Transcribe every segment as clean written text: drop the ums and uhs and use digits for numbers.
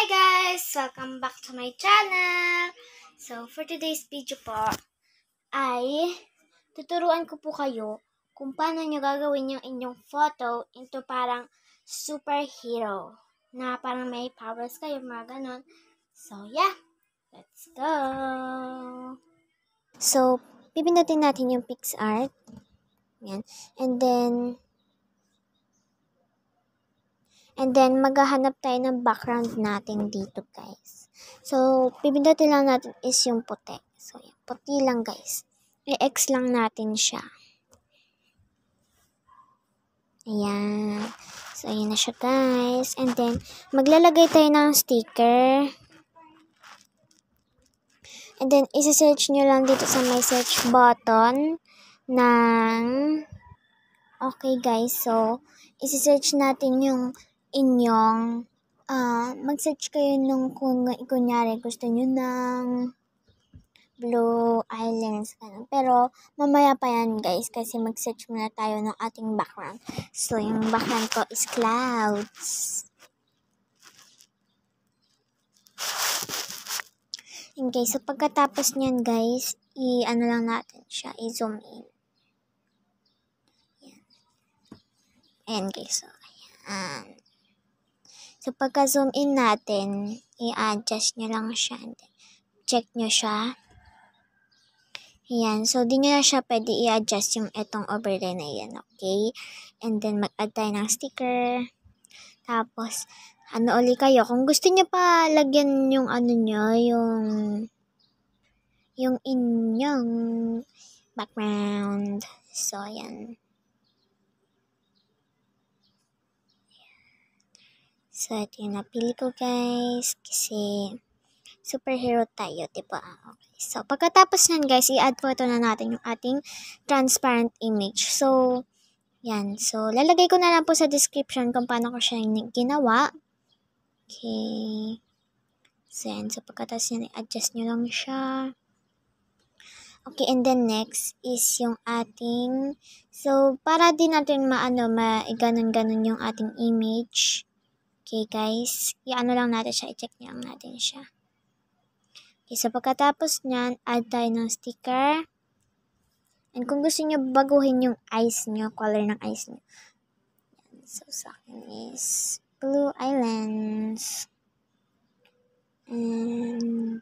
Hi guys! Welcome back to my channel! So, for today's video po, ay tuturuan ko po kayo kung paano nyo gagawin yung inyong photo into parang superhero. Na parang may powers kayo, mga ganon. So, yeah! Let's go! So, pipindutin natin yung PixArt. Yan. And then, maghahanap tayo ng background natin dito, guys. So, pipindutin lang natin is yung puti. So, yan. Puti lang, guys. I-X lang natin siya. Ayan. So, ayan na siya, guys. And then, maglalagay tayo ng sticker. And then, isi-search nyo lang dito sa may search button ng... Okay, guys. So, isi-search natin yung inyong mag-search kayo nung kung kunyari gusto nyo ng blue islands. Pero, mamaya pa yan, guys, kasi mag-search muna tayo ng ating background. So, yung background ko is clouds. Okay, so pagkatapos nyan, guys, i-ano lang natin siya, i-zoom in. Ayan, guys, so, ayan. So, pagka-zoom in natin, i-adjust nyo lang siya. Check nyo siya. Ayan. So, di nyo na siya pwede i-adjust yung etong overlay na yan. Okay? And then, mag-add tayo ng sticker. Tapos, ano uli kayo? Kung gusto nyo pa lagyan yung ano nyo, yung inyong background. So, ayan. So, ito yung napili ko, guys. Kasi, superhero tayo, diba? Okay. So, pagkatapos nan, guys, i-add po ito na natin yung ating transparent image. So, yan. So, lalagay ko na lang po sa description kung paano ko siya ginawa. Okay. So, yan. So, pagkatapos yan, i-adjust nyo lang siya. Okay, and then next is yung ating... So, para din natin ganon-ganon yung ating image. Okay, guys. I-ano lang natin siya. I-check nyo lang natin siya. Okay, so pagkatapos nyan, add tayo ng sticker. And kung gusto nyo baguhin yung eyes nyo, color ng eyes nyo. So, sa akin is Blue Islands. And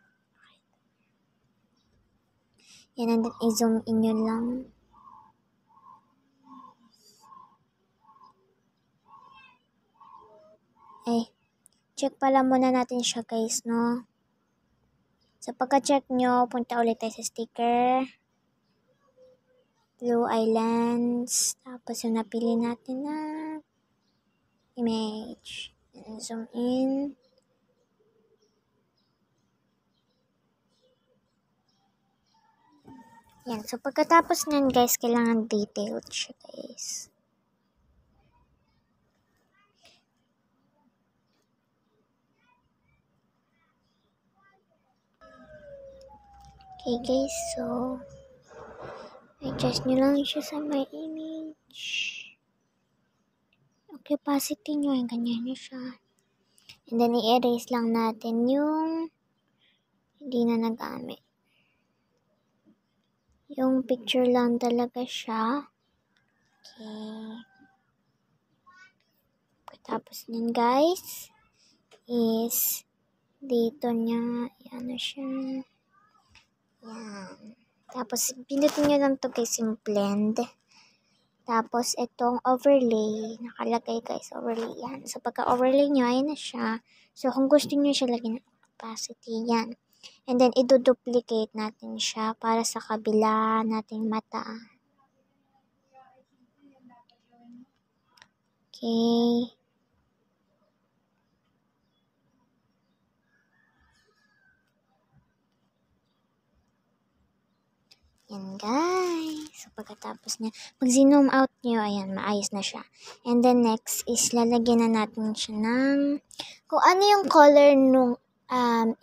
yan, and then i-zoom in nyo lang. Check pala muna natin siya, guys, no? So, pagka-check nyo, punta ulit tayo sa sticker. Blue Islands. Tapos yung napili natin na image. And zoom in. Yan. So, pagkatapos nyan, guys, kailangan detailed siya, guys. Okay, guys. So, adjust nyo lang siya sa my image. Okay, opacity nyo. Yung ganyan nyo siya. And then, i-erase lang natin yung hindi na nagamit. Yung picture lang talaga siya. Okay. Tapos nun, guys, is dito niya, ano siya. Yan. Tapos, pinutin nyo lang to, guys, yung blend. Tapos, itong overlay, nakalagay, guys, overlay yan. So, pagka-overlay nyo, ayan na siya. So, kung gusto nyo siya lagyan ng opacity, yan. And then, i-duplicate natin siya para sa kabila nating mata. Okay. Yan, guys. So, pagkatapos niya, mag-zoom out nyo, ayan, maayos na siya. And then, next is, lalagyan na natin siya ng, kung ano yung color nung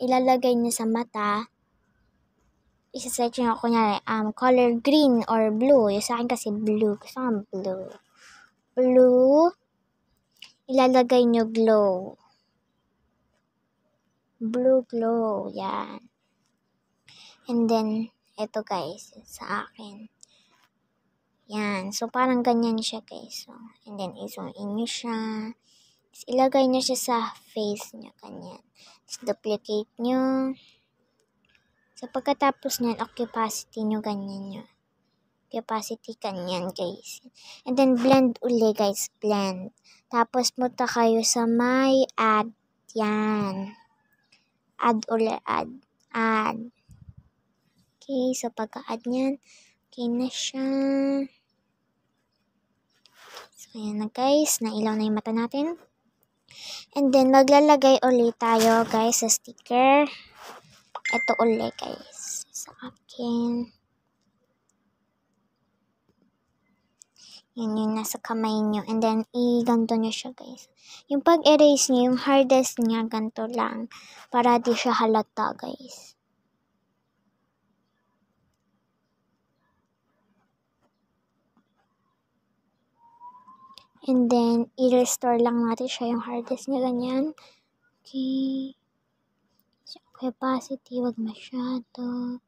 ilalagay niya sa mata, isa-search nyo, kunyari, color green or blue. Yung sa akin kasi blue. Gusto nga blue. Blue, ilalagay nyo glow. blue glow. Yan. And then, ito guys, sa akin. Yan. So, parang ganyan siya guys. So, and then, i-zoom in nyo siya. Tapos, ilagay nyo siya sa face nyo. Ganyan. Tapos, duplicate nyo. So, pagkatapos nyan, opacity nyo, ganyan nyo. Opacity, ganyan guys. And then, blend uli guys. Blend. Tapos, punta kayo sa may add. Yan. Add uli. Add. Add. Okay. So, pagka-add nyan, okay na siya. So, ayan na guys. Nailaw na yung mata natin. And then, maglalagay ulit tayo guys sa sticker. Ito ulit guys. Sa akin. Yan yung nasa kamay nyo. And then, i-ganto nyo siya guys. Yung pag-erase nyo, yung hardest niya, ganto lang. Para di siya halata guys. And then, i-restore lang natin siya yung hardest niya, ganyan. Okay. So, opacity, wag masyado.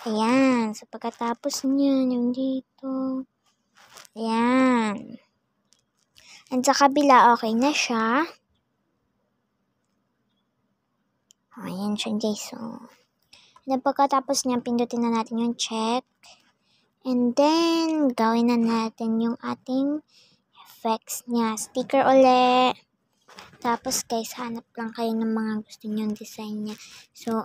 Ayan. So, pagkatapos niyan, yung dito. Ayan. And sa kabila, okay na siya. Ayan siya guys. So, then pagkatapos niyan, pindutin na natin yung check. And then, gawin na natin yung ating effects niya. Sticker ulit. Tapos guys, hanap lang kayo ng mga gusto nyong design niya. So,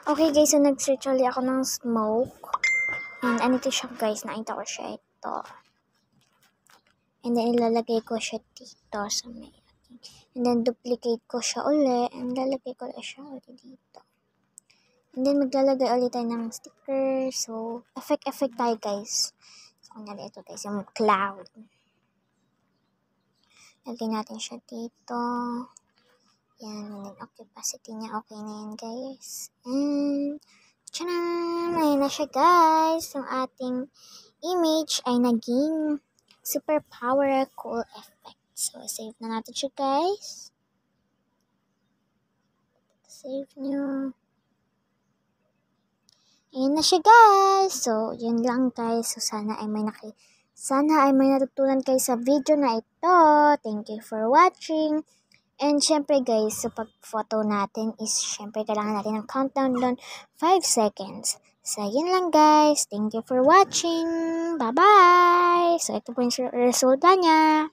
okay guys, so nag-search ulit ako ng smoke. And anito siya guys, nakita ko siya ito. And then ilalagay ko siya dito sa may. And then duplicate ko siya ulit. And lalagay ko ulit siya ulit dito. And then maglalagay ulit tayo ng sticker. So, effect tayo guys. So, kunyari ito guys, yung cloud. Lagay natin siya dito. Yan, and then opacity niya, okay na yan guys. And, tchanan! Ayun na siya guys. Yung ating image ay naging super power cool effect. So, save na natin siya guys. Save nyo. Ayun na siya guys. So, yun lang guys. So, sana ay may natutunan kayo sa video na ito. Thank you for watching. And syempre guys, so pag-photo natin is syempre kailangan natin ng countdown doon 5 seconds. So yun lang guys. Thank you for watching. Bye-bye! So ito po yung resulta niya.